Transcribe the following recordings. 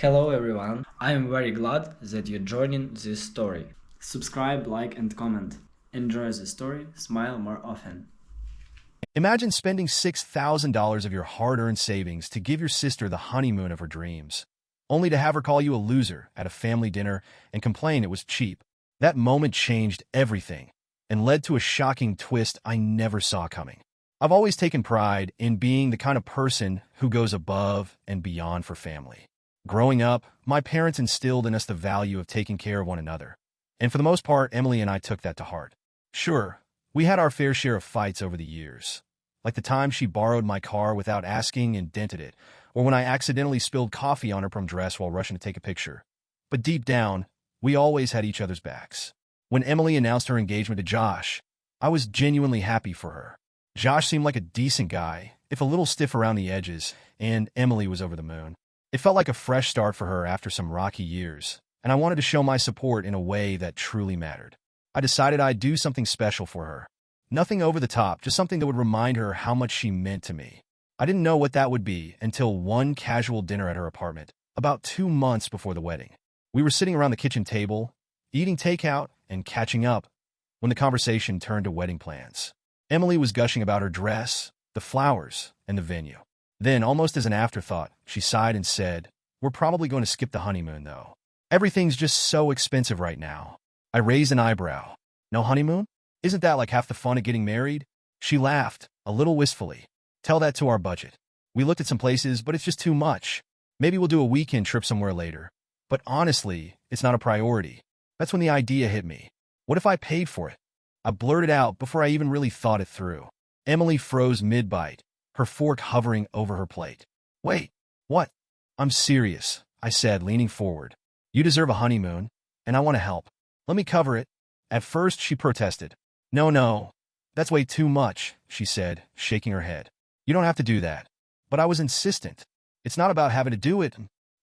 Hello everyone, I am very glad that you're joining this story. Subscribe, like and comment. Enjoy the story, smile more often. Imagine spending $6,000 of your hard-earned savings to give your sister the honeymoon of her dreams, only to have her call you a loser at a family dinner and complain it was cheap. That moment changed everything and led to a shocking twist I never saw coming. I've always taken pride in being the kind of person who goes above and beyond for family. Growing up, my parents instilled in us the value of taking care of one another, and for the most part, Emily and I took that to heart. Sure, we had our fair share of fights over the years, like the time she borrowed my car without asking and dented it, or when I accidentally spilled coffee on her prom dress while rushing to take a picture. But deep down, we always had each other's backs. When Emily announced her engagement to Josh, I was genuinely happy for her. Josh seemed like a decent guy, if a little stiff around the edges, and Emily was over the moon. It felt like a fresh start for her after some rocky years, and I wanted to show my support in a way that truly mattered. I decided I'd do something special for her. Nothing over the top, just something that would remind her how much she meant to me. I didn't know what that would be until one casual dinner at her apartment, about 2 months before the wedding. We were sitting around the kitchen table, eating takeout and catching up, when the conversation turned to wedding plans. Emily was gushing about her dress, the flowers, and the venue. Then, almost as an afterthought, she sighed and said, "We're probably going to skip the honeymoon, though. Everything's just so expensive right now." I raised an eyebrow. "No honeymoon? Isn't that like half the fun of getting married?" She laughed, a little wistfully. "Tell that to our budget. We looked at some places, but it's just too much. Maybe we'll do a weekend trip somewhere later. But honestly, it's not a priority." That's when the idea hit me. What if I paid for it? I blurted out before I even really thought it through. Emily froze mid-bite, her fork hovering over her plate. "Wait, what?" "I'm serious," I said, leaning forward. "You deserve a honeymoon, and I want to help. Let me cover it." At first, she protested. No, that's way too much," she said, shaking her head. "You don't have to do that." But I was insistent. "It's not about having to do it.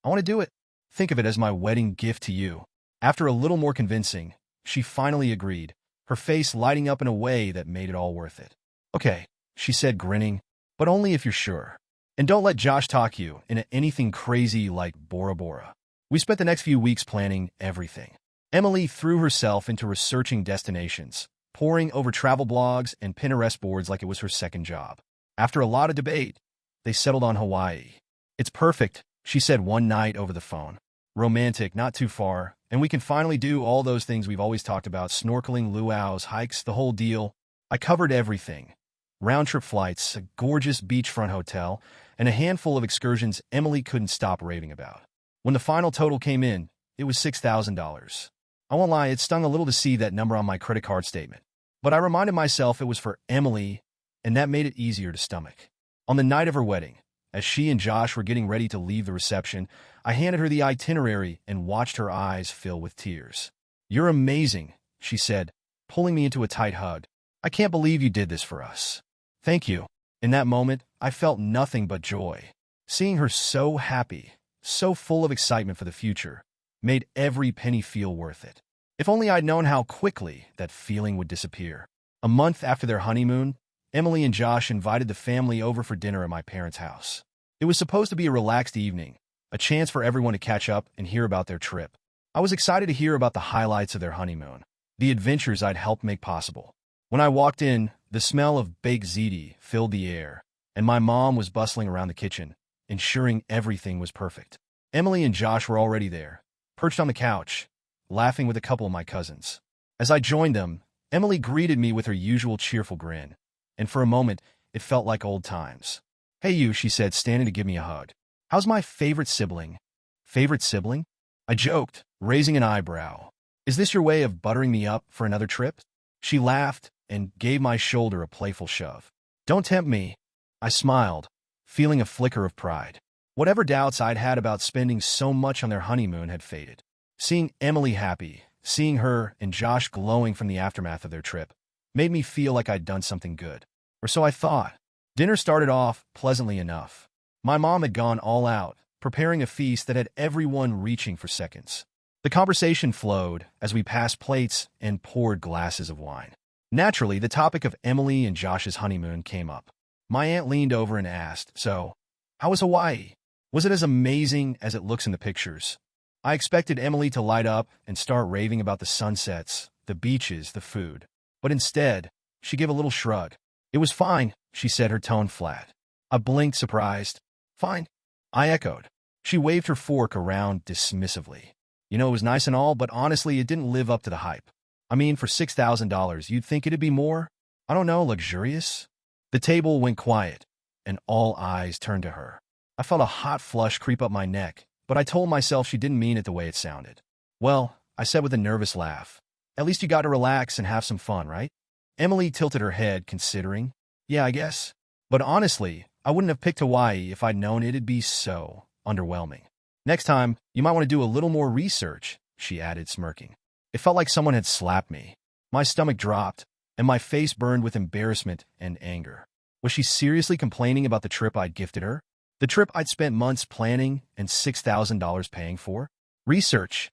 I want to do it. Think of it as my wedding gift to you." After a little more convincing, she finally agreed, her face lighting up in a way that made it all worth it. "Okay," she said, grinning, "but only if you're sure. And don't let Josh talk you into anything crazy like Bora Bora." We spent the next few weeks planning everything. Emily threw herself into researching destinations, poring over travel blogs and Pinterest boards like it was her second job. After a lot of debate, they settled on Hawaii. "It's perfect," she said one night over the phone. "Romantic, not too far, and we can finally do all those things we've always talked about: snorkeling, luau's, hikes, the whole deal." I covered everything. Round-trip flights, a gorgeous beachfront hotel, and a handful of excursions Emily couldn't stop raving about. When the final total came in, it was $6,000. I won't lie, it stung a little to see that number on my credit card statement. But I reminded myself it was for Emily, and that made it easier to stomach. On the night of her wedding, as she and Josh were getting ready to leave the reception, I handed her the itinerary and watched her eyes fill with tears. "You're amazing," she said, pulling me into a tight hug. "I can't believe you did this for us." "Thank you." In that moment, I felt nothing but joy. Seeing her so happy, so full of excitement for the future, made every penny feel worth it. If only I'd known how quickly that feeling would disappear. A month after their honeymoon, Emily and Josh invited the family over for dinner at my parents' house. It was supposed to be a relaxed evening, a chance for everyone to catch up and hear about their trip. I was excited to hear about the highlights of their honeymoon, the adventures I'd helped make possible. When I walked in, the smell of baked ziti filled the air, and my mom was bustling around the kitchen, ensuring everything was perfect. Emily and Josh were already there, perched on the couch, laughing with a couple of my cousins. As I joined them, Emily greeted me with her usual cheerful grin, and for a moment, it felt like old times. "Hey you," she said, standing to give me a hug. "How's my favorite sibling?" "Favorite sibling?" I joked, raising an eyebrow. "Is this your way of buttering me up for another trip?" She laughed and gave my shoulder a playful shove. "Don't tempt me." I smiled, feeling a flicker of pride. Whatever doubts I'd had about spending so much on their honeymoon had faded. Seeing Emily happy, seeing her and Josh glowing from the aftermath of their trip, made me feel like I'd done something good. Or so I thought. Dinner started off pleasantly enough. My mom had gone all out, preparing a feast that had everyone reaching for seconds. The conversation flowed as we passed plates and poured glasses of wine. Naturally, the topic of Emily and Josh's honeymoon came up. My aunt leaned over and asked, "So, how was Hawaii?" Was it as amazing as it looks in the pictures? I expected Emily to light up and start raving about the sunsets, the beaches, the food. But instead, she gave a little shrug. It was fine, she said, her tone flat. I blinked, surprised. Fine, I echoed. She waved her fork around dismissively. You know, it was nice and all, but honestly, it didn't live up to the hype. I mean, for $6,000, you'd think it'd be more, I don't know, luxurious? The table went quiet, and all eyes turned to her. I felt a hot flush creep up my neck, but I told myself she didn't mean it the way it sounded. Well, I said with a nervous laugh, at least you got to relax and have some fun, right? Emily tilted her head, considering. Yeah, I guess. But honestly, I wouldn't have picked Hawaii if I'd known it'd be so underwhelming. Next time, you might want to do a little more research, she added, smirking. It felt like someone had slapped me. My stomach dropped, and my face burned with embarrassment and anger. Was she seriously complaining about the trip I'd gifted her? The trip I'd spent months planning and $6,000 paying for? Research,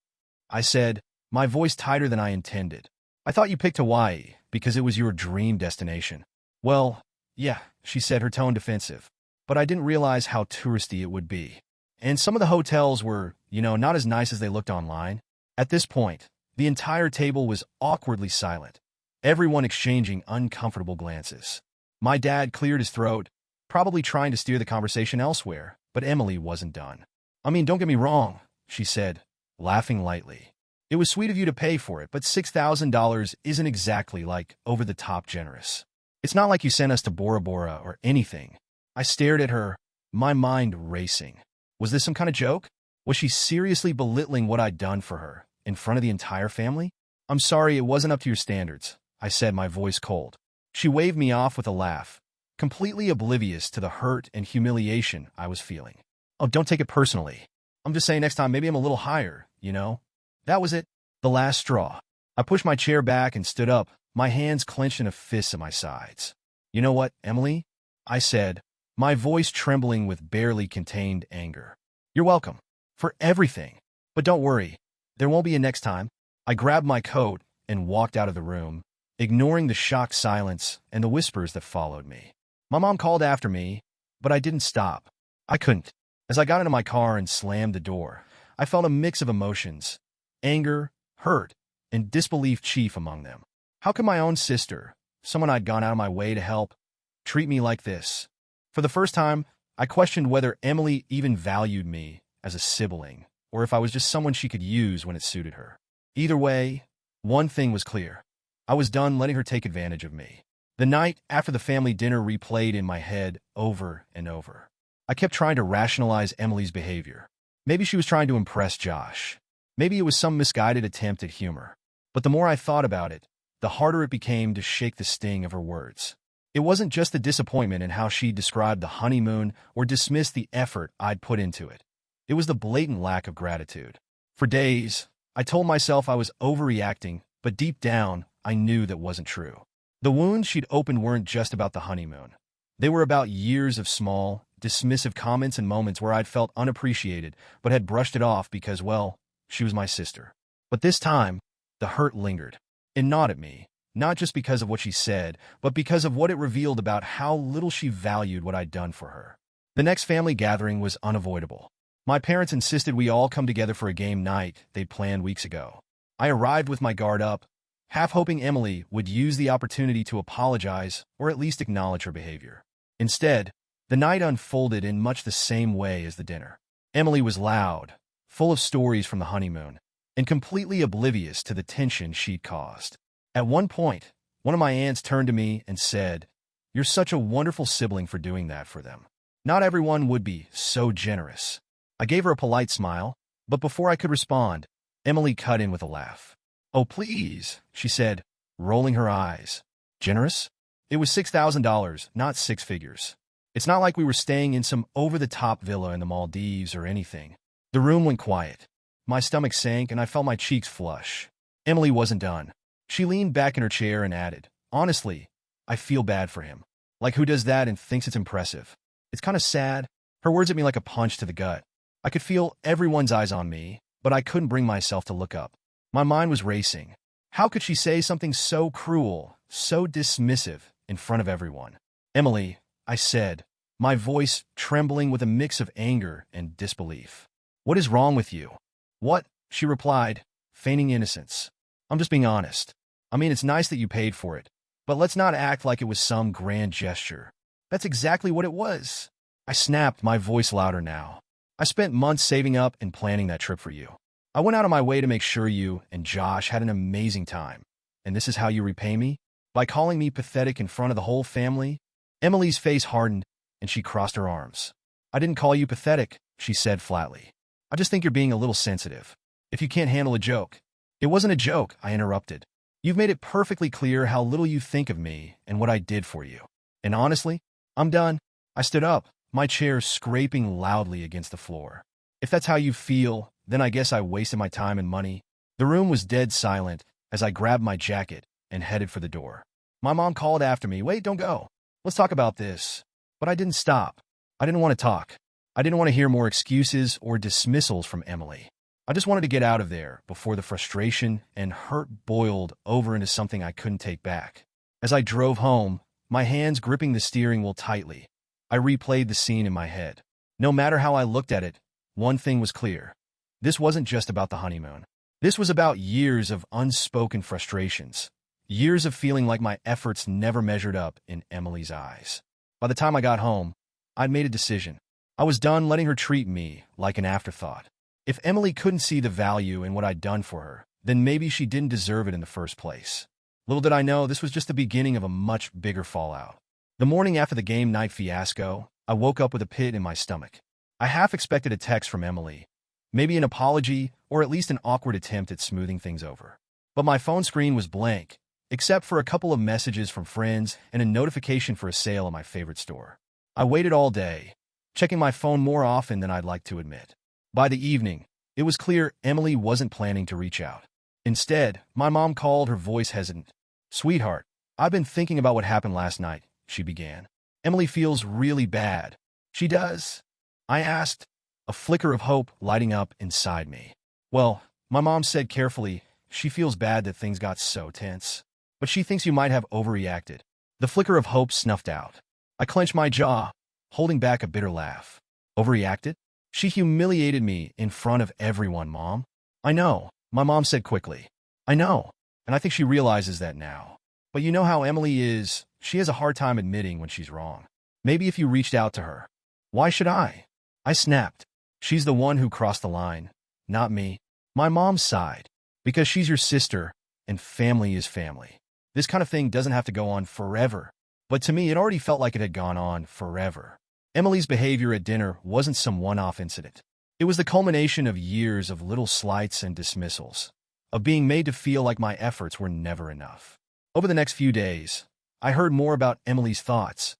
I said, my voice tighter than I intended. I thought you picked Hawaii because it was your dream destination. Well, yeah, she said, her tone defensive. But I didn't realize how touristy it would be. And some of the hotels were, not as nice as they looked online. At this point, the entire table was awkwardly silent, everyone exchanging uncomfortable glances. My dad cleared his throat, probably trying to steer the conversation elsewhere, but Emily wasn't done. I mean, don't get me wrong, she said, laughing lightly. It was sweet of you to pay for it, but $6,000 isn't exactly like over-the-top generous. It's not like you sent us to Bora Bora or anything. I stared at her, my mind racing. Was this some kind of joke? Was she seriously belittling what I'd done for her, in front of the entire family? I'm sorry, it wasn't up to your standards, I said, my voice cold. She waved me off with a laugh, completely oblivious to the hurt and humiliation I was feeling. Oh, don't take it personally. I'm just saying next time maybe I'm a little higher, That was it, the last straw. I pushed my chair back and stood up, my hands clenched in a fist at my sides. You know what, Emily? I said, my voice trembling with barely contained anger. You're welcome. For everything. But don't worry, there won't be a next time. I grabbed my coat and walked out of the room, ignoring the shocked silence and the whispers that followed me. My mom called after me, but I didn't stop. I couldn't. As I got into my car and slammed the door, I felt a mix of emotions. Anger, hurt, and disbelief chief among them. How could my own sister, someone I'd gone out of my way to help, treat me like this? For the first time, I questioned whether Emily even valued me as a sibling, or if I was just someone she could use when it suited her. Either way, one thing was clear. I was done letting her take advantage of me. The night after the family dinner replayed in my head over and over. I kept trying to rationalize Emily's behavior. Maybe she was trying to impress Josh. Maybe it was some misguided attempt at humor. But the more I thought about it, the harder it became to shake the sting of her words. It wasn't just the disappointment in how she described the honeymoon or dismissed the effort I'd put into it. It was the blatant lack of gratitude. For days, I told myself I was overreacting, but deep down, I knew that wasn't true. The wounds she'd opened weren't just about the honeymoon. They were about years of small, dismissive comments and moments where I'd felt unappreciated, but had brushed it off because, well, she was my sister. But this time, the hurt lingered. It gnawed at me, not just because of what she said, but because of what it revealed about how little she valued what I'd done for her. The next family gathering was unavoidable. My parents insisted we all come together for a game night they'd planned weeks ago. I arrived with my guard up, half hoping Emily would use the opportunity to apologize or at least acknowledge her behavior. Instead, the night unfolded in much the same way as the dinner. Emily was loud, full of stories from the honeymoon, and completely oblivious to the tension she'd caused. At one point, one of my aunts turned to me and said, "You're such a wonderful sibling for doing that for them. Not everyone would be so generous." I gave her a polite smile, but before I could respond, Emily cut in with a laugh. "Oh, please," she said, rolling her eyes. "Generous? It was $6,000, not six figures. It's not like we were staying in some over-the-top villa in the Maldives or anything." The room went quiet. My stomach sank and I felt my cheeks flush. Emily wasn't done. She leaned back in her chair and added, "Honestly, I feel bad for him. Like, who does that and thinks it's impressive? It's kind of sad." Her words hit me like a punch to the gut. I could feel everyone's eyes on me, but I couldn't bring myself to look up. My mind was racing. How could she say something so cruel, so dismissive, in front of everyone? "Emily," I said, my voice trembling with a mix of anger and disbelief. "What is wrong with you?" "What?" she replied, feigning innocence. "I'm just being honest. I mean, it's nice that you paid for it, but let's not act like it was some grand gesture. That's exactly what it was." I snapped, my voice louder now. "I spent months saving up and planning that trip for you. I went out of my way to make sure you and Josh had an amazing time. And this is how you repay me? By calling me pathetic in front of the whole family?" Emily's face hardened, and she crossed her arms. "I didn't call you pathetic," she said flatly. "I just think you're being a little sensitive. If you can't handle a joke." "It wasn't a joke," I interrupted. "You've made it perfectly clear how little you think of me and what I did for you. And honestly, I'm done." I stood up, my chair scraping loudly against the floor. "If that's how you feel, then I guess I wasted my time and money." The room was dead silent as I grabbed my jacket and headed for the door. My mom called after me, "Wait, don't go. Let's talk about this." But I didn't stop. I didn't want to talk. I didn't want to hear more excuses or dismissals from Emily. I just wanted to get out of there before the frustration and hurt boiled over into something I couldn't take back. As I drove home, my hands gripping the steering wheel tightly, I replayed the scene in my head. No matter how I looked at it, one thing was clear. This wasn't just about the honeymoon. This was about years of unspoken frustrations, years of feeling like my efforts never measured up in Emily's eyes. By the time I got home, I'd made a decision. I was done letting her treat me like an afterthought. If Emily couldn't see the value in what I'd done for her, then maybe she didn't deserve it in the first place. Little did I know this was just the beginning of a much bigger fallout. The morning after the game night fiasco, I woke up with a pit in my stomach. I half expected a text from Emily, maybe an apology or at least an awkward attempt at smoothing things over. But my phone screen was blank, except for a couple of messages from friends and a notification for a sale at my favorite store. I waited all day, checking my phone more often than I'd like to admit. By the evening, it was clear Emily wasn't planning to reach out. Instead, my mom called, her voice hesitant. "Sweetheart, I've been thinking about what happened last night," she began. "Emily feels really bad." "She does?" I asked, a flicker of hope lighting up inside me. "Well," my mom said carefully, "she feels bad that things got so tense. But she thinks you might have overreacted." The flicker of hope snuffed out. I clenched my jaw, holding back a bitter laugh. "Overreacted? She humiliated me in front of everyone, Mom." "I know," my mom said quickly. "I know, and I think she realizes that now. But you know how Emily is. She has a hard time admitting when she's wrong. Maybe if you reached out to her." "Why should I?" I snapped. "She's the one who crossed the line, not me." My mom sighed. "Because she's your sister, and family is family. This kind of thing doesn't have to go on forever." But to me, it already felt like it had gone on forever. Emily's behavior at dinner wasn't some one-off incident. It was the culmination of years of little slights and dismissals, of being made to feel like my efforts were never enough. Over the next few days, I heard more about Emily's thoughts,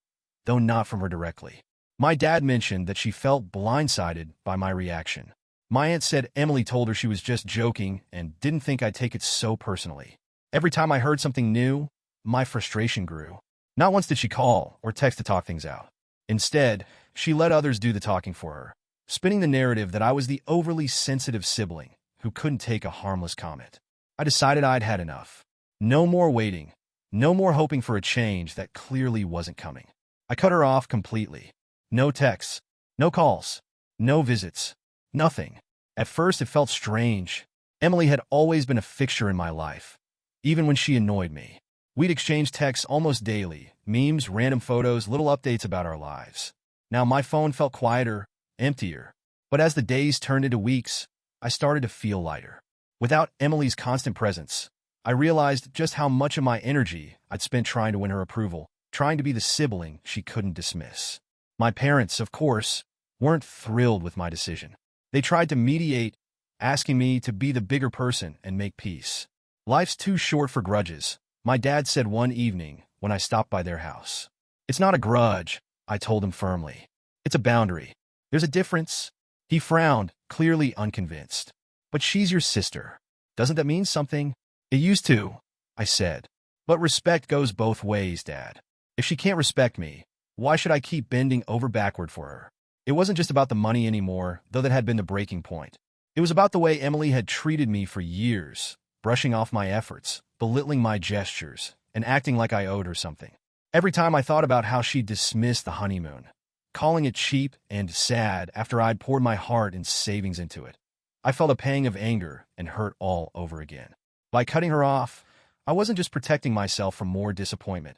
though not from her directly. My dad mentioned that she felt blindsided by my reaction. My aunt said Emily told her she was just joking and didn't think I'd take it so personally. Every time I heard something new, my frustration grew. Not once did she call or text to talk things out. Instead, she let others do the talking for her, spinning the narrative that I was the overly sensitive sibling who couldn't take a harmless comment. I decided I'd had enough. No more waiting. No more hoping for a change that clearly wasn't coming. I cut her off completely. No texts. No calls. No visits. Nothing. At first, it felt strange. Emily had always been a fixture in my life, even when she annoyed me. We'd exchange texts almost daily, memes, random photos, little updates about our lives. Now my phone felt quieter, emptier. But as the days turned into weeks, I started to feel lighter. Without Emily's constant presence, I realized just how much of my energy I'd spent trying to win her approval, trying to be the sibling she couldn't dismiss. My parents, of course, weren't thrilled with my decision. They tried to mediate, asking me to be the bigger person and make peace. "Life's too short for grudges," my dad said one evening when I stopped by their house. "It's not a grudge," I told him firmly. "It's a boundary. There's a difference." He frowned, clearly unconvinced. "But she's your sister. Doesn't that mean something?" "It used to," I said. "But respect goes both ways, Dad. If she can't respect me, why should I keep bending over backward for her?" It wasn't just about the money anymore, though that had been the breaking point. It was about the way Emily had treated me for years, brushing off my efforts, belittling my gestures, and acting like I owed her something. Every time I thought about how she dismissed the honeymoon, calling it cheap and sad after I'd poured my heart and savings into it. I felt a pang of anger and hurt all over again. By cutting her off, I wasn't just protecting myself from more disappointment.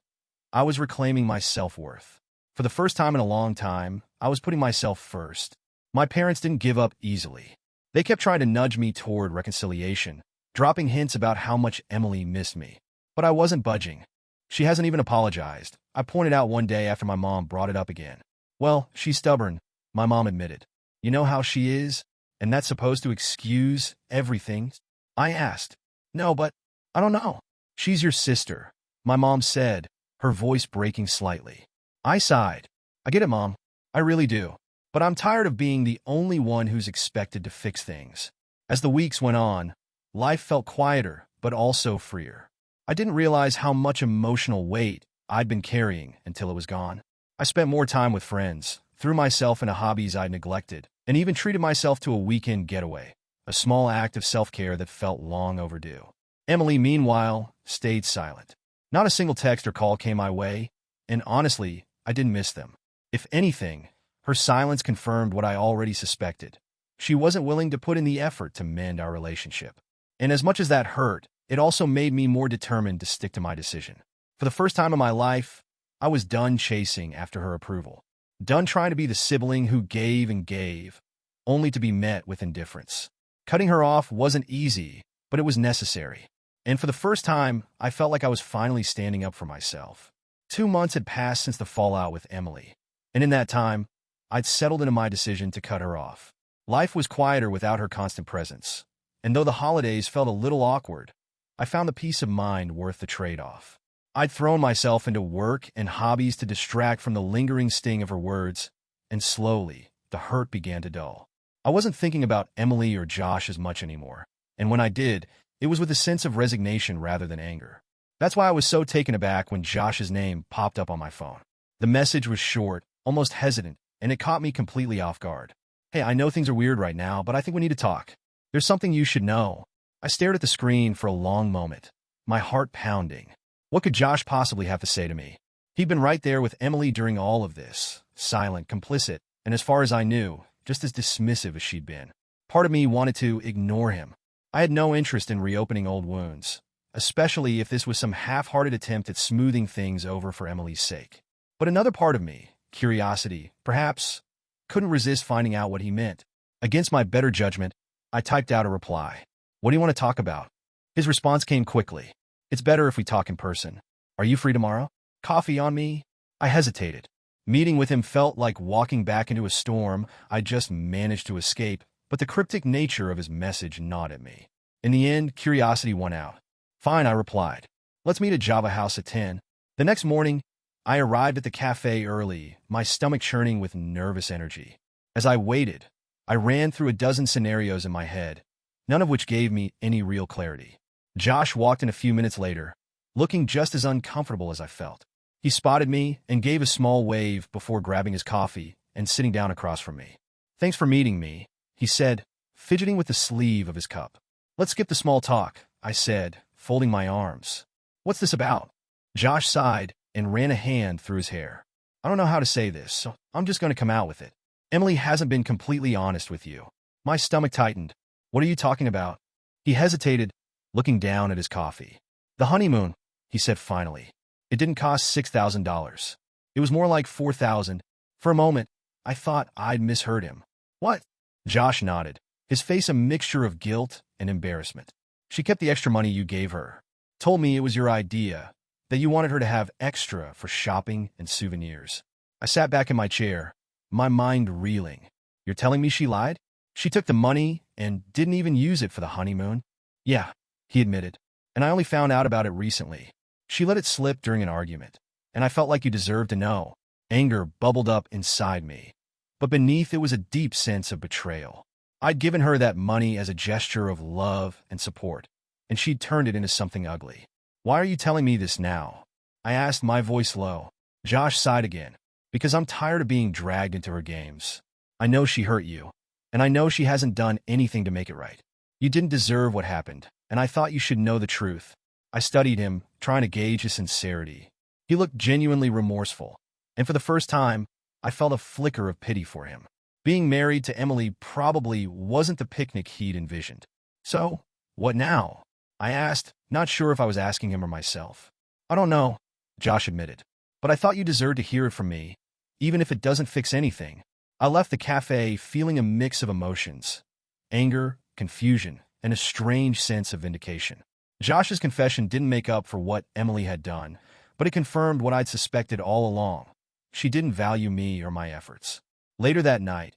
I was reclaiming my self-worth. For the first time in a long time, I was putting myself first. My parents didn't give up easily. They kept trying to nudge me toward reconciliation, dropping hints about how much Emily missed me. But I wasn't budging. She hasn't even apologized, I pointed out one day after my mom brought it up again. Well, she's stubborn, my mom admitted. You know how she is? And that's supposed to excuse everything? I asked. No, but I don't know. She's your sister, my mom said, her voice breaking slightly. I sighed. I get it, Mom. I really do. But I'm tired of being the only one who's expected to fix things. As the weeks went on, life felt quieter, but also freer. I didn't realize how much emotional weight I'd been carrying until it was gone. I spent more time with friends, threw myself into hobbies I'd neglected, and even treated myself to a weekend getaway, a small act of self-care that felt long overdue. Emily, meanwhile, stayed silent. Not a single text or call came my way, and honestly, I didn't miss them. If anything, her silence confirmed what I already suspected. She wasn't willing to put in the effort to mend our relationship. And as much as that hurt, it also made me more determined to stick to my decision. For the first time in my life, I was done chasing after her approval. Done trying to be the sibling who gave and gave, only to be met with indifference. Cutting her off wasn't easy, but it was necessary. And for the first time, I felt like I was finally standing up for myself. 2 months had passed since the fallout with Emily, and in that time, I'd settled into my decision to cut her off. Life was quieter without her constant presence, and though the holidays felt a little awkward, I found the peace of mind worth the trade-off. I'd thrown myself into work and hobbies to distract from the lingering sting of her words, and slowly, the hurt began to dull. I wasn't thinking about Emily or Josh as much anymore, and when I did, it was with a sense of resignation rather than anger. That's why I was so taken aback when Josh's name popped up on my phone. The message was short, almost hesitant, and it caught me completely off guard. Hey, I know things are weird right now, but I think we need to talk. There's something you should know. I stared at the screen for a long moment, my heart pounding. What could Josh possibly have to say to me? He'd been right there with Emily during all of this, silent, complicit, and as far as I knew, just as dismissive as she'd been. Part of me wanted to ignore him. I had no interest in reopening old wounds, especially if this was some half-hearted attempt at smoothing things over for Emily's sake. But another part of me, curiosity, perhaps, couldn't resist finding out what he meant. Against my better judgment, I typed out a reply. What do you want to talk about? His response came quickly. It's better if we talk in person. Are you free tomorrow? Coffee on me? I hesitated. Meeting with him felt like walking back into a storm I just managed to escape, but the cryptic nature of his message gnawed at me. In the end, curiosity won out. Fine, I replied. Let's meet at Java House at 10. The next morning, I arrived at the cafe early, my stomach churning with nervous energy. As I waited, I ran through a dozen scenarios in my head, none of which gave me any real clarity. Josh walked in a few minutes later, looking just as uncomfortable as I felt. He spotted me and gave a small wave before grabbing his coffee and sitting down across from me. Thanks for meeting me, he said, fidgeting with the sleeve of his cup. Let's skip the small talk, I said, folding my arms. What's this about? Josh sighed and ran a hand through his hair. I don't know how to say this, so I'm just going to come out with it. Emily hasn't been completely honest with you. My stomach tightened. What are you talking about? He hesitated, looking down at his coffee. The honeymoon, he said finally. It didn't cost $6,000. It was more like $4,000. For a moment, I thought I'd misheard him. What? Josh nodded, his face a mixture of guilt and embarrassment. She kept the extra money you gave her. Told me it was your idea, that you wanted her to have extra for shopping and souvenirs. I sat back in my chair, my mind reeling. You're telling me she lied? She took the money and didn't even use it for the honeymoon? Yeah, he admitted, and I only found out about it recently. She let it slip during an argument, and I felt like you deserved to know. Anger bubbled up inside me, but beneath it was a deep sense of betrayal. I'd given her that money as a gesture of love and support, and she'd turned it into something ugly. Why are you telling me this now? I asked, my voice low. Josh sighed again, because I'm tired of being dragged into her games. I know she hurt you, and I know she hasn't done anything to make it right. You didn't deserve what happened, and I thought you should know the truth. I studied him, trying to gauge his sincerity. He looked genuinely remorseful, and for the first time, I felt a flicker of pity for him. Being married to Emily probably wasn't the picnic he'd envisioned. So, what now? I asked, not sure if I was asking him or myself. I don't know, Josh admitted. But I thought you deserved to hear it from me, even if it doesn't fix anything. I left the cafe feeling a mix of emotions: anger, confusion, and a strange sense of vindication. Josh's confession didn't make up for what Emily had done, but it confirmed what I'd suspected all along. She didn't value me or my efforts. Later that night,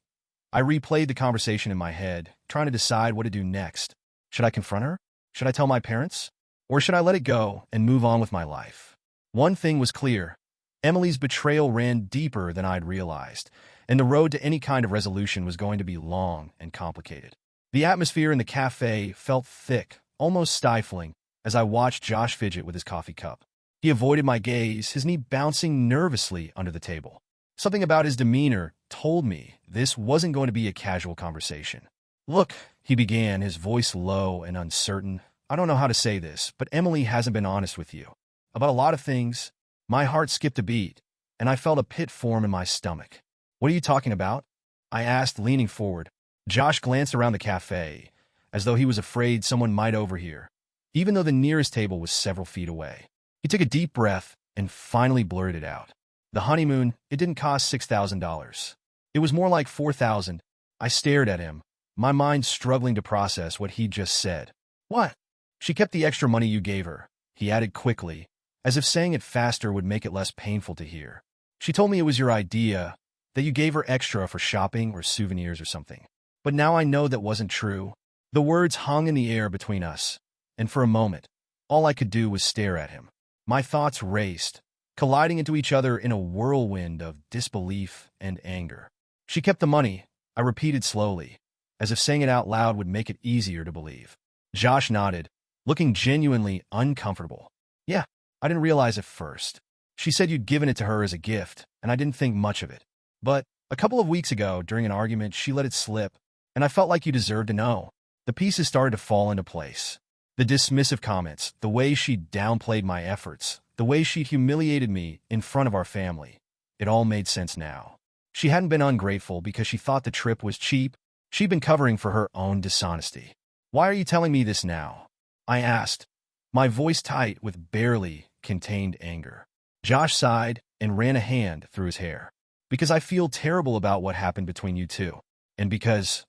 I replayed the conversation in my head, trying to decide what to do next. Should I confront her? Should I tell my parents? Or should I let it go and move on with my life? One thing was clear: Emily's betrayal ran deeper than I'd realized, and the road to any kind of resolution was going to be long and complicated. The atmosphere in the cafe felt thick, almost stifling, as I watched Josh fidget with his coffee cup. He avoided my gaze, his knee bouncing nervously under the table. Something about his demeanor told me this wasn't going to be a casual conversation. Look, he began, his voice low and uncertain. I don't know how to say this, but Emily hasn't been honest with you about a lot of things. My heart skipped a beat, and I felt a pit form in my stomach. What are you talking about? I asked, leaning forward. Josh glanced around the cafe, as though he was afraid someone might overhear, even though the nearest table was several feet away. He took a deep breath and finally blurted it out. The honeymoon, it didn't cost $6,000. It was more like $4,000. I stared at him, my mind struggling to process what he'd just said. What? She kept the extra money you gave her, he added quickly, as if saying it faster would make it less painful to hear. She told me it was your idea, that you gave her extra for shopping or souvenirs or something. But now I know that wasn't true. The words hung in the air between us, and for a moment, all I could do was stare at him. My thoughts raced, colliding into each other in a whirlwind of disbelief and anger. She kept the money, I repeated slowly, as if saying it out loud would make it easier to believe. Josh nodded, looking genuinely uncomfortable. Yeah, I didn't realize at first. She said you'd given it to her as a gift, and I didn't think much of it. But a couple of weeks ago, during an argument, she let it slip, and I felt like you deserved to know. The pieces started to fall into place. The dismissive comments, the way she downplayed my efforts, the way she'd humiliated me in front of our family. It all made sense now. She hadn't been ungrateful because she thought the trip was cheap. She'd been covering for her own dishonesty. Why are you telling me this now? I asked, my voice tight with barely contained anger. Josh sighed and ran a hand through his hair. Because I feel terrible about what happened between you two. And because,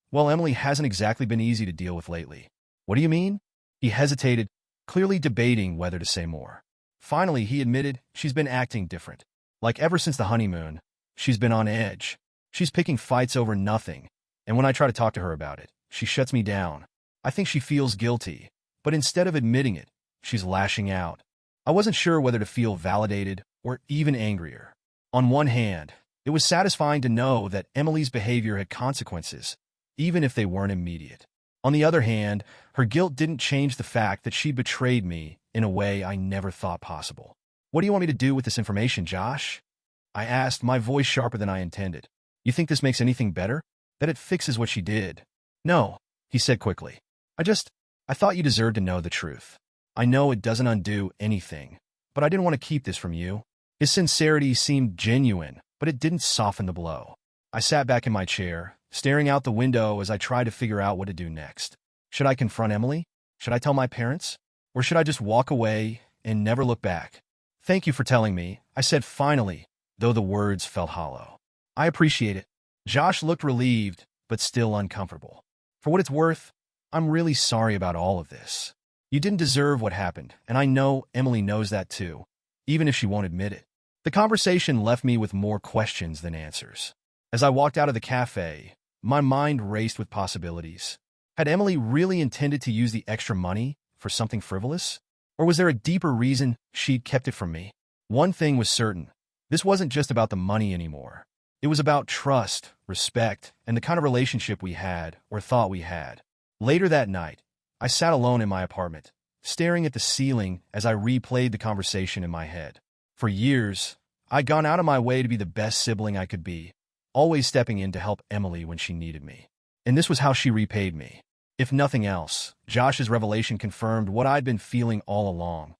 well, Emily hasn't exactly been easy to deal with lately. What do you mean? He hesitated, clearly debating whether to say more. Finally, he admitted she's been acting different. Like ever since the honeymoon, she's been on edge. She's picking fights over nothing. And when I try to talk to her about it, she shuts me down. I think she feels guilty. But instead of admitting it, she's lashing out. I wasn't sure whether to feel validated or even angrier. On one hand, it was satisfying to know that Emily's behavior had consequences, even if they weren't immediate. On the other hand, her guilt didn't change the fact that she betrayed me in a way I never thought possible. What do you want me to do with this information, Josh? I asked, my voice sharper than I intended. You think this makes anything better? That it fixes what she did? No, he said quickly. I thought you deserved to know the truth. I know it doesn't undo anything, but I didn't want to keep this from you. His sincerity seemed genuine, but it didn't soften the blow. I sat back in my chair, staring out the window as I tried to figure out what to do next. Should I confront Emily? Should I tell my parents? Or should I just walk away and never look back? Thank you for telling me, I said finally, though the words felt hollow. I appreciate it. Josh looked relieved, but still uncomfortable. For what it's worth, I'm really sorry about all of this. You didn't deserve what happened, and I know Emily knows that too, even if she won't admit it. The conversation left me with more questions than answers. As I walked out of the cafe, my mind raced with possibilities. Had Emily really intended to use the extra money for something frivolous? Or was there a deeper reason she'd kept it from me? One thing was certain. This wasn't just about the money anymore. It was about trust, respect, and the kind of relationship we had, or thought we had. Later that night, I sat alone in my apartment, staring at the ceiling as I replayed the conversation in my head. For years, I'd gone out of my way to be the best sibling I could be, always stepping in to help Emily when she needed me. And this was how she repaid me. If nothing else, Josh's revelation confirmed what I'd been feeling all along.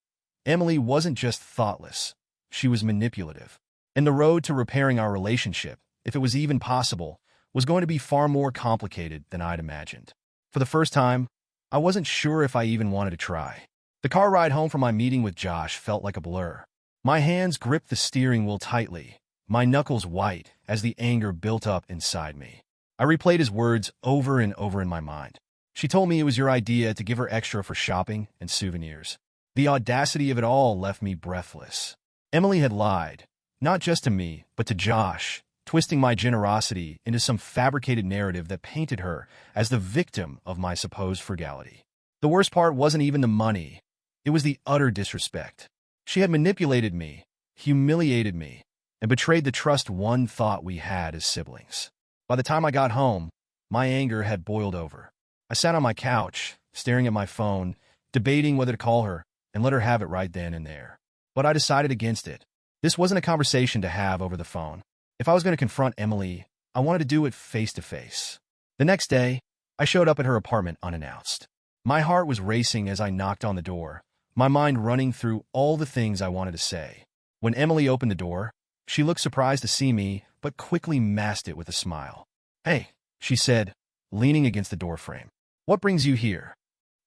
Emily wasn't just thoughtless. She was manipulative. And the road to repairing our relationship, if it was even possible, was going to be far more complicated than I'd imagined. For the first time, I wasn't sure if I even wanted to try. The car ride home from my meeting with Josh felt like a blur. My hands gripped the steering wheel tightly, my knuckles white as the anger built up inside me. I replayed his words over and over in my mind. She told me it was your idea to give her extra for shopping and souvenirs. The audacity of it all left me breathless. Emily had lied, not just to me, but to Josh, twisting my generosity into some fabricated narrative that painted her as the victim of my supposed frugality. The worst part wasn't even the money. It was the utter disrespect. She had manipulated me, humiliated me, and betrayed the trust one thought we had as siblings. By the time I got home, my anger had boiled over. I sat on my couch, staring at my phone, debating whether to call her and let her have it right then and there. But I decided against it. This wasn't a conversation to have over the phone. If I was going to confront Emily, I wanted to do it face to face. The next day, I showed up at her apartment unannounced. My heart was racing as I knocked on the door, my mind running through all the things I wanted to say. When Emily opened the door, she looked surprised to see me, but quickly masked it with a smile. "Hey," she said, leaning against the doorframe. "What brings you here?"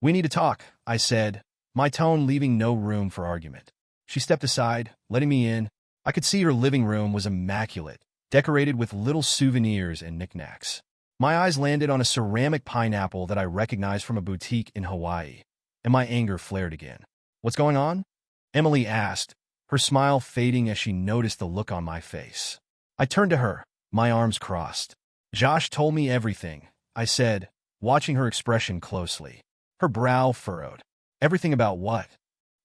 "We need to talk," I said, my tone leaving no room for argument. She stepped aside, letting me in. I could see her living room was immaculate, decorated with little souvenirs and knickknacks. My eyes landed on a ceramic pineapple that I recognized from a boutique in Hawaii, and my anger flared again. "What's going on?" Emily asked, her smile fading as she noticed the look on my face. I turned to her, my arms crossed. "Josh told me everything," I said, watching her expression closely. Her brow furrowed. "Everything about what?"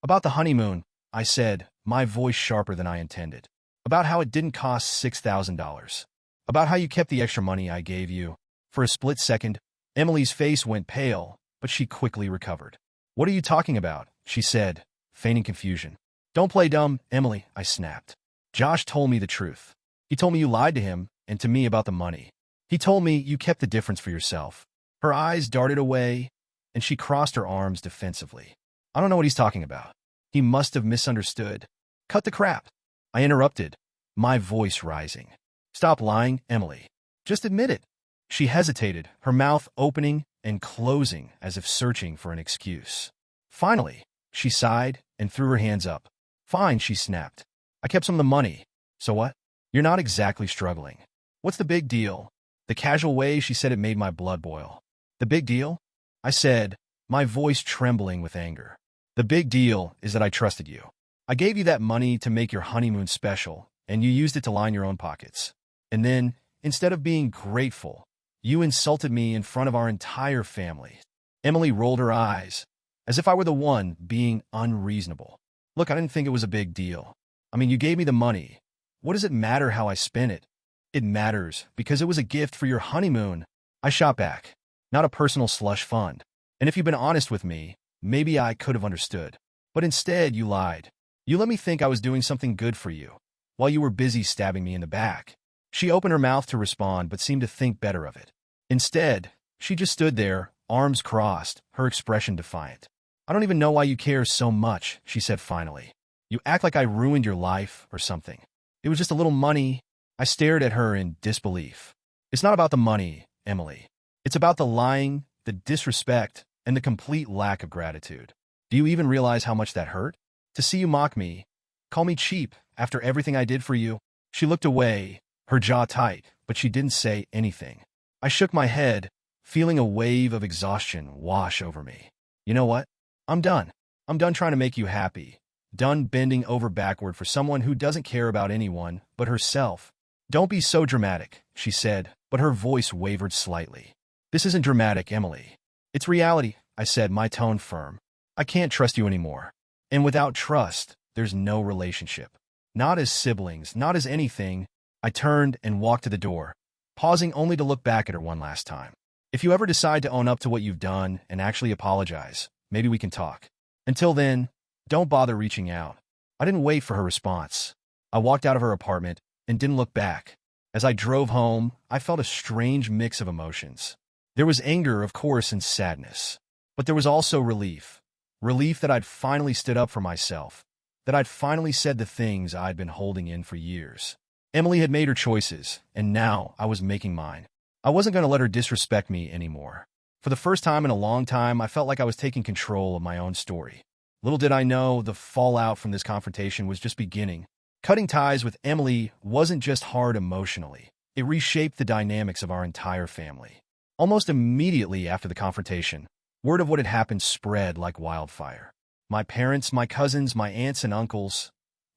"About the honeymoon," I said, my voice sharper than I intended. "About how it didn't cost $6,000. About how you kept the extra money I gave you." For a split second, Emily's face went pale, but she quickly recovered. "What are you talking about?" she said, feigning confusion. "Don't play dumb, Emily," I snapped. "Josh told me the truth. He told me you lied to him and to me about the money. He told me you kept the difference for yourself." Her eyes darted away, and she crossed her arms defensively. "I don't know what he's talking about. He must have misunderstood." "Cut the crap," I interrupted, my voice rising. "Stop lying, Emily. Just admit it." She hesitated, her mouth opening and closing as if searching for an excuse. "Finally," she sighed and threw her hands up. "Fine," she snapped. "I kept some of the money. So what? You're not exactly struggling. What's the big deal?" The casual way she said it made my blood boil. "The big deal?" I said, my voice trembling with anger. "The big deal is that I trusted you. I gave you that money to make your honeymoon special, and you used it to line your own pockets. And then, instead of being grateful, you insulted me in front of our entire family." Emily rolled her eyes, as if I were the one being unreasonable. "Look, I didn't think it was a big deal. I mean, you gave me the money. What does it matter how I spent it?" "It matters, because it was a gift for your honeymoon," I shot back. "Not a personal slush fund. And if you'd been honest with me, maybe I could have understood. But instead, you lied. You let me think I was doing something good for you, while you were busy stabbing me in the back." She opened her mouth to respond, but seemed to think better of it. Instead, she just stood there, arms crossed, her expression defiant. "I don't even know why you care so much," she said finally. "You act like I ruined your life or something. It was just a little money." I stared at her in disbelief. "It's not about the money, Emily. It's about the lying, the disrespect, and the complete lack of gratitude. Do you even realize how much that hurt? To see you mock me, call me cheap after everything I did for you?" She looked away, her jaw tight, but she didn't say anything. I shook my head, feeling a wave of exhaustion wash over me. "You know what? I'm done. I'm done trying to make you happy. Done bending over backward for someone who doesn't care about anyone but herself." "Don't be so dramatic," she said, but her voice wavered slightly. "This isn't dramatic, Emily. It's reality," I said, my tone firm. "I can't trust you anymore. And without trust, there's no relationship. Not as siblings, not as anything." I turned and walked to the door, pausing only to look back at her one last time. "If you ever decide to own up to what you've done and actually apologize, maybe we can talk. Until then, don't bother reaching out." I didn't wait for her response. I walked out of her apartment and didn't look back. As I drove home, I felt a strange mix of emotions. There was anger, of course, and sadness. But there was also relief. Relief that I'd finally stood up for myself. that I'd finally said the things I'd been holding in for years. Emily had made her choices, and now I was making mine. I wasn't going to let her disrespect me anymore. For the first time in a long time, I felt like I was taking control of my own story. Little did I know the fallout from this confrontation was just beginning. Cutting ties with Emily wasn't just hard emotionally. It reshaped the dynamics of our entire family. Almost immediately after the confrontation, word of what had happened spread like wildfire. My parents, my cousins, my aunts and uncles,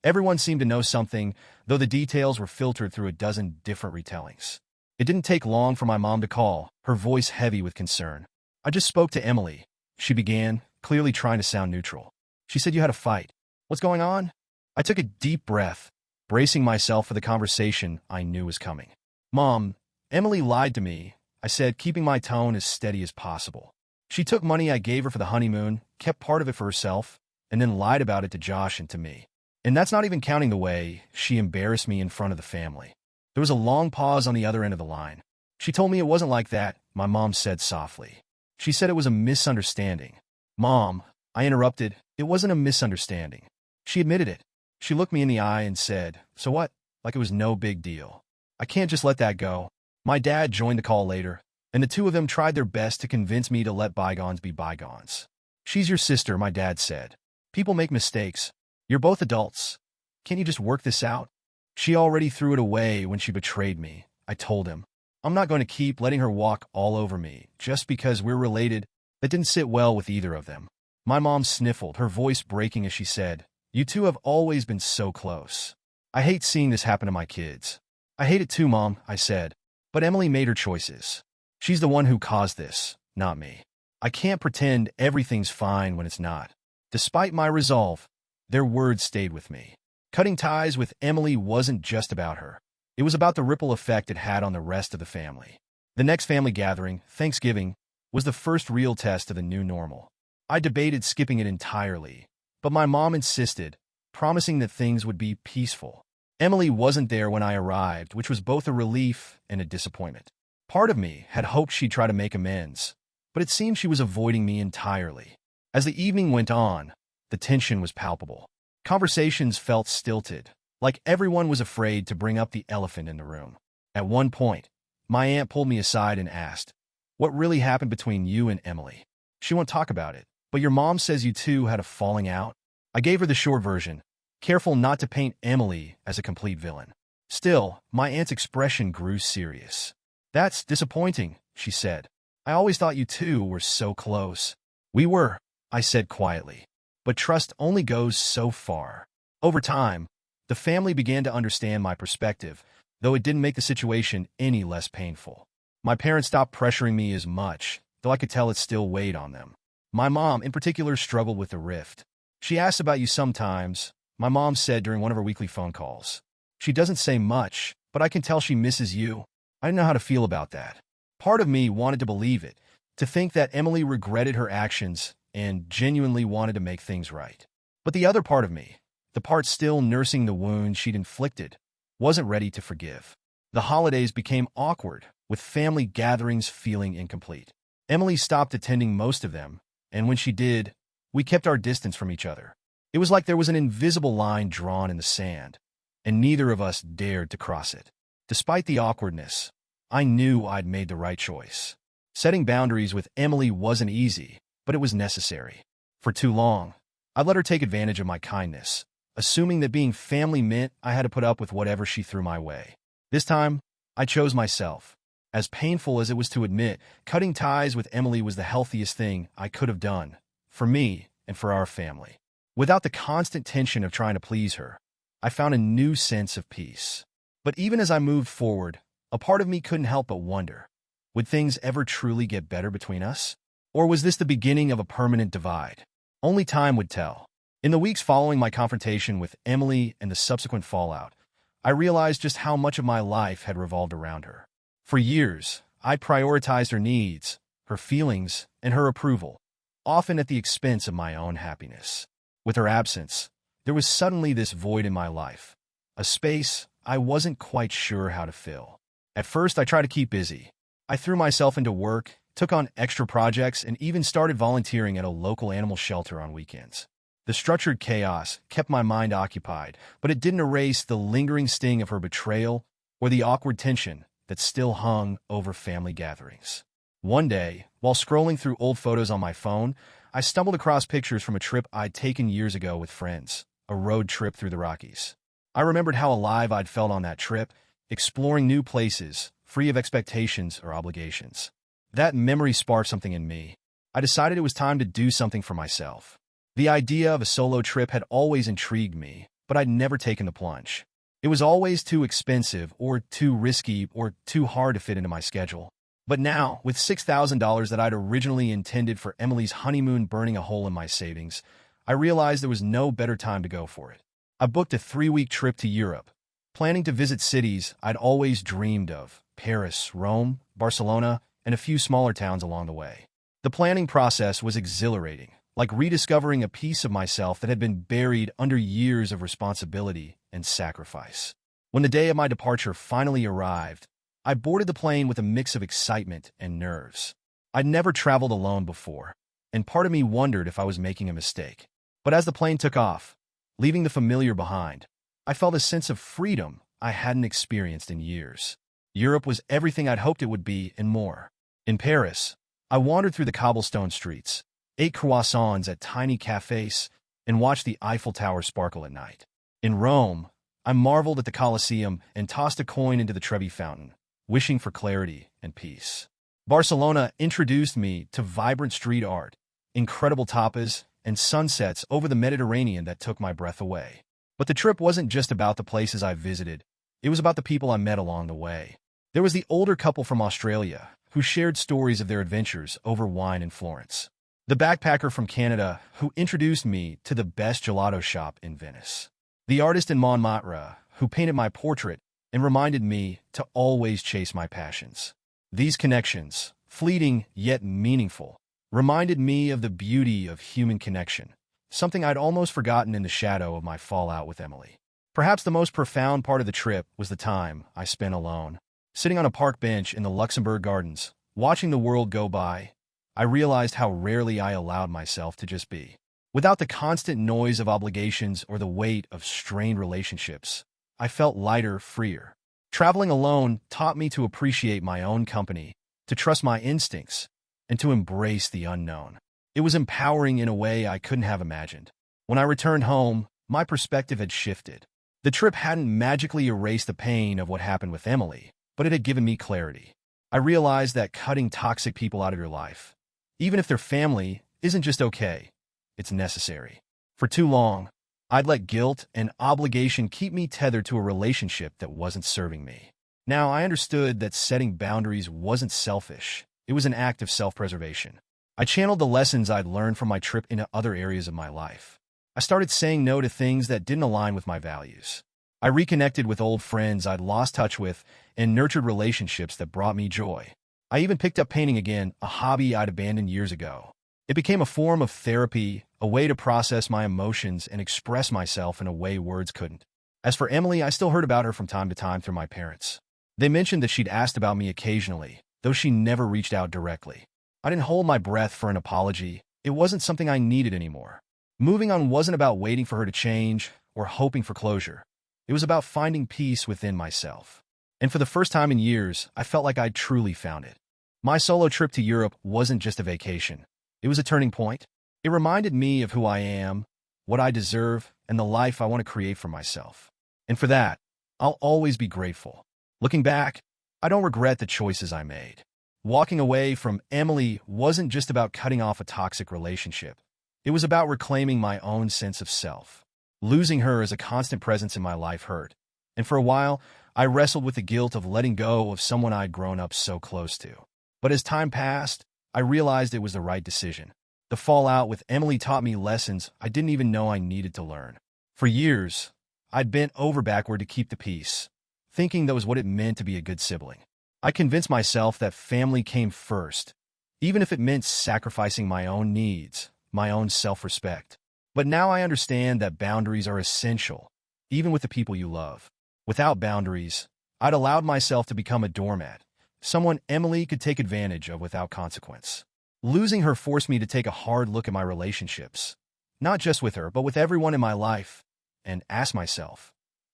everyone seemed to know something, though the details were filtered through a dozen different retellings. It didn't take long for my mom to call, her voice heavy with concern. "I just spoke to Emily," she began, clearly trying to sound neutral. "She said you had a fight. What's going on?" I took a deep breath, bracing myself for the conversation I knew was coming. "Mom, Emily lied to me," I said, keeping my tone as steady as possible. "She took money I gave her for the honeymoon, kept part of it for herself, and then lied about it to Josh and to me. And that's not even counting the way she embarrassed me in front of the family." There was a long pause on the other end of the line. "She told me it wasn't like that," my mom said softly. "She said it was a misunderstanding." "Mom," I interrupted, "it wasn't a misunderstanding. She admitted it." She looked me in the eye and said, "So what?" Like it was no big deal. I can't just let that go. My dad joined the call later, and the two of them tried their best to convince me to let bygones be bygones. "She's your sister," my dad said. "People make mistakes. You're both adults. Can't you just work this out?" "She already threw it away when she betrayed me," I told him. "I'm not going to keep letting her walk all over me just because we're related." That didn't sit well with either of them. My mom sniffled, her voice breaking as she said, "You two have always been so close. I hate seeing this happen to my kids." "I hate it too, Mom," I said. "But Emily made her choices. She's the one who caused this, not me. I can't pretend everything's fine when it's not." Despite my resolve, their words stayed with me. Cutting ties with Emily wasn't just about her. It was about the ripple effect it had on the rest of the family. The next family gathering, Thanksgiving, was the first real test of the new normal. I debated skipping it entirely, but my mom insisted, promising that things would be peaceful. Emily wasn't there when I arrived, which was both a relief and a disappointment. Part of me had hoped she'd try to make amends, but it seemed she was avoiding me entirely. As the evening went on, the tension was palpable. Conversations felt stilted, like everyone was afraid to bring up the elephant in the room. At one point, my aunt pulled me aside and asked, "What really happened between you and Emily?" "She won't talk about it, but your mom says you two had a falling out." I gave her the short version, careful not to paint Emily as a complete villain. Still, my aunt's expression grew serious. "That's disappointing," she said. "I always thought you two were so close." "We were," I said quietly. "But trust only goes so far." Over time, the family began to understand my perspective, though it didn't make the situation any less painful. My parents stopped pressuring me as much, though I could tell it still weighed on them. My mom, in particular, struggled with the rift. "She asks about you sometimes," my mom said during one of her weekly phone calls. "She doesn't say much, but I can tell she misses you." I didn't know how to feel about that. Part of me wanted to believe it, to think that Emily regretted her actions and genuinely wanted to make things right. But the other part of me, the part still nursing the wound she'd inflicted, wasn't ready to forgive. The holidays became awkward, with family gatherings feeling incomplete. Emily stopped attending most of them, and when she did, we kept our distance from each other. It was like there was an invisible line drawn in the sand, and neither of us dared to cross it. Despite the awkwardness, I knew I'd made the right choice. Setting boundaries with Emily wasn't easy, but it was necessary. For too long, I let her take advantage of my kindness, assuming that being family meant I had to put up with whatever she threw my way. This time, I chose myself. As painful as it was to admit, cutting ties with Emily was the healthiest thing I could have done, for me and for our family. Without the constant tension of trying to please her, I found a new sense of peace. But even as I moved forward, a part of me couldn't help but wonder, would things ever truly get better between us? Or was this the beginning of a permanent divide? Only time would tell. In the weeks following my confrontation with Emily and the subsequent fallout, I realized just how much of my life had revolved around her. For years, I prioritized her needs, her feelings, and her approval, often at the expense of my own happiness. With her absence, there was suddenly this void in my life, a space I wasn't quite sure how to fill. At first, I tried to keep busy. I threw myself into work, took on extra projects, and even started volunteering at a local animal shelter on weekends. The structured chaos kept my mind occupied, but it didn't erase the lingering sting of her betrayal or the awkward tension that still hung over family gatherings. One day, while scrolling through old photos on my phone, I stumbled across pictures from a trip I'd taken years ago with friends, a road trip through the Rockies. I remembered how alive I'd felt on that trip, exploring new places, free of expectations or obligations. That memory sparked something in me. I decided it was time to do something for myself. The idea of a solo trip had always intrigued me, but I'd never taken the plunge. It was always too expensive or too risky or too hard to fit into my schedule. But now, with $6,000 that I'd originally intended for Emily's honeymoon burning a hole in my savings, I realized there was no better time to go for it. I booked a 3-week trip to Europe, planning to visit cities I'd always dreamed of: Paris, Rome, Barcelona, and a few smaller towns along the way. The planning process was exhilarating, like rediscovering a piece of myself that had been buried under years of responsibility and sacrifice. When the day of my departure finally arrived, I boarded the plane with a mix of excitement and nerves. I'd never traveled alone before, and part of me wondered if I was making a mistake. But as the plane took off, leaving the familiar behind, I felt a sense of freedom I hadn't experienced in years. Europe was everything I'd hoped it would be and more. In Paris, I wandered through the cobblestone streets, ate croissants at tiny cafes, and watched the Eiffel Tower sparkle at night. In Rome, I marveled at the Colosseum and tossed a coin into the Trevi Fountain, wishing for clarity and peace. Barcelona introduced me to vibrant street art, incredible tapas, and sunsets over the Mediterranean that took my breath away. But the trip wasn't just about the places I visited. It was about the people I met along the way. There was the older couple from Australia, who shared stories of their adventures over wine in Florence. The backpacker from Canada, who introduced me to the best gelato shop in Venice. The artist in Montmartre, who painted my portrait and reminded me to always chase my passions. These connections, fleeting yet meaningful, reminded me of the beauty of human connection, something I'd almost forgotten in the shadow of my fallout with Emily. Perhaps the most profound part of the trip was the time I spent alone. Sitting on a park bench in the Luxembourg Gardens, watching the world go by, I realized how rarely I allowed myself to just be. Without the constant noise of obligations or the weight of strained relationships, I felt lighter, freer. Traveling alone taught me to appreciate my own company, to trust my instincts, and to embrace the unknown. It was empowering in a way I couldn't have imagined. When I returned home, my perspective had shifted. The trip hadn't magically erased the pain of what happened with Emily, but it had given me clarity. I realized that cutting toxic people out of your life, even if they're family, isn't just okay, it's necessary. For too long, I'd let guilt and obligation keep me tethered to a relationship that wasn't serving me. Now, I understood that setting boundaries wasn't selfish. It was an act of self-preservation. I channeled the lessons I'd learned from my trip into other areas of my life. I started saying no to things that didn't align with my values. I reconnected with old friends I'd lost touch with and nurtured relationships that brought me joy. I even picked up painting again, a hobby I'd abandoned years ago. It became a form of therapy, a way to process my emotions and express myself in a way words couldn't. As for Emily, I still heard about her from time to time through my parents. They mentioned that she'd asked about me occasionally, though she never reached out directly. I didn't hold my breath for an apology. It wasn't something I needed anymore. Moving on wasn't about waiting for her to change or hoping for closure. It was about finding peace within myself. And for the first time in years, I felt like I'd truly found it. My solo trip to Europe wasn't just a vacation. It was a turning point. It reminded me of who I am, what I deserve, and the life I want to create for myself. And for that, I'll always be grateful. Looking back, I don't regret the choices I made. Walking away from Emily wasn't just about cutting off a toxic relationship. It was about reclaiming my own sense of self. Losing her as a constant presence in my life hurt, and for a while, I wrestled with the guilt of letting go of someone I'd grown up so close to. But as time passed, I realized it was the right decision. The fallout with Emily taught me lessons I didn't even know I needed to learn. For years, I'd bent over backward to keep the peace, thinking that was what it meant to be a good sibling. I convinced myself that family came first, even if it meant sacrificing my own needs, my own self-respect. But now I understand that boundaries are essential, even with the people you love. Without boundaries, I'd allowed myself to become a doormat, someone Emily could take advantage of without consequence. Losing her forced me to take a hard look at my relationships. not just with her, but with everyone in my life, and asked myself,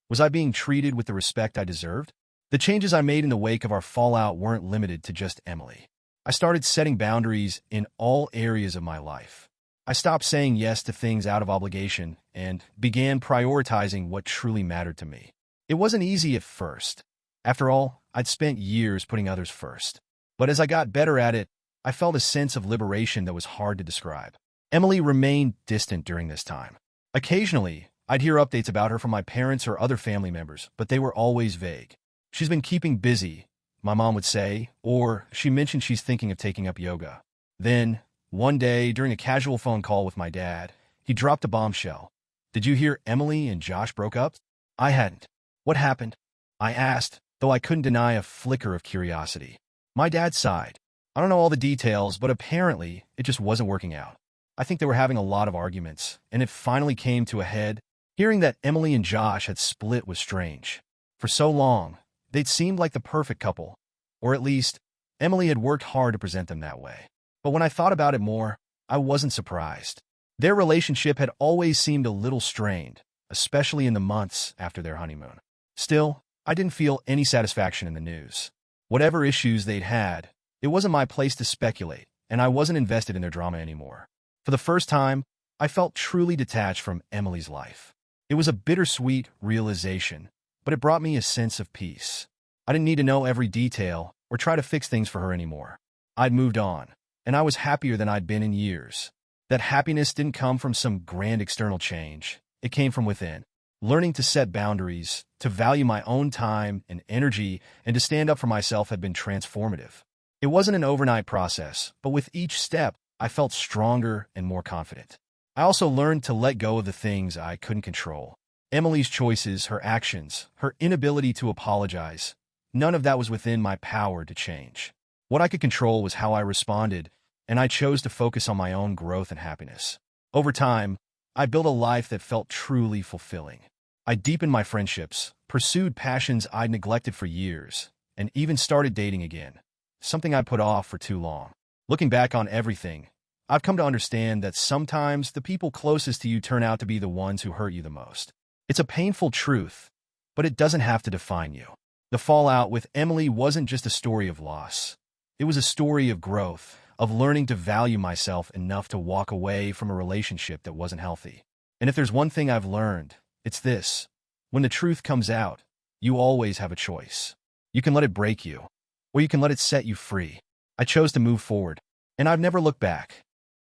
was I being treated with the respect I deserved? The changes I made in the wake of our fallout weren't limited to just Emily. I started setting boundaries in all areas of my life. I stopped saying yes to things out of obligation and began prioritizing what truly mattered to me. It wasn't easy at first. After all, I'd spent years putting others first. But as I got better at it, I felt a sense of liberation that was hard to describe. Emily remained distant during this time. Occasionally, I'd hear updates about her from my parents or other family members, but they were always vague. She's been keeping busy, my mom would say, or she mentioned she's thinking of taking up yoga. Then, one day, during a casual phone call with my dad, he dropped a bombshell. Did you hear Emily and Josh broke up? I hadn't. What happened? I asked, though I couldn't deny a flicker of curiosity. My dad sighed. I don't know all the details, but apparently, it just wasn't working out. I think they were having a lot of arguments, and it finally came to a head. Hearing that Emily and Josh had split was strange. For so long, they'd seemed like the perfect couple, or at least, Emily had worked hard to present them that way. But when I thought about it more, I wasn't surprised. Their relationship had always seemed a little strained, especially in the months after their honeymoon. Still, I didn't feel any satisfaction in the news. Whatever issues they'd had, it wasn't my place to speculate, and I wasn't invested in their drama anymore. For the first time, I felt truly detached from Emily's life. It was a bittersweet realization, but it brought me a sense of peace. I didn't need to know every detail or try to fix things for her anymore. I'd moved on, and I was happier than I'd been in years. That happiness didn't come from some grand external change. It came from within. Learning to set boundaries, to value my own time and energy, and to stand up for myself had been transformative. It wasn't an overnight process, but with each step, I felt stronger and more confident. I also learned to let go of the things I couldn't control. Emily's choices, her actions, her inability to apologize, none of that was within my power to change. What I could control was how I responded, and I chose to focus on my own growth and happiness. Over time, I built a life that felt truly fulfilling. I deepened my friendships, pursued passions I'd neglected for years, and even started dating again, something I put off for too long. Looking back on everything, I've come to understand that sometimes the people closest to you turn out to be the ones who hurt you the most. It's a painful truth, but it doesn't have to define you. The fallout with Emily wasn't just a story of loss. It was a story of growth, of learning to value myself enough to walk away from a relationship that wasn't healthy. And if there's one thing I've learned, it's this. When the truth comes out, you always have a choice. You can let it break you, or you can let it set you free. I chose to move forward, and I've never looked back.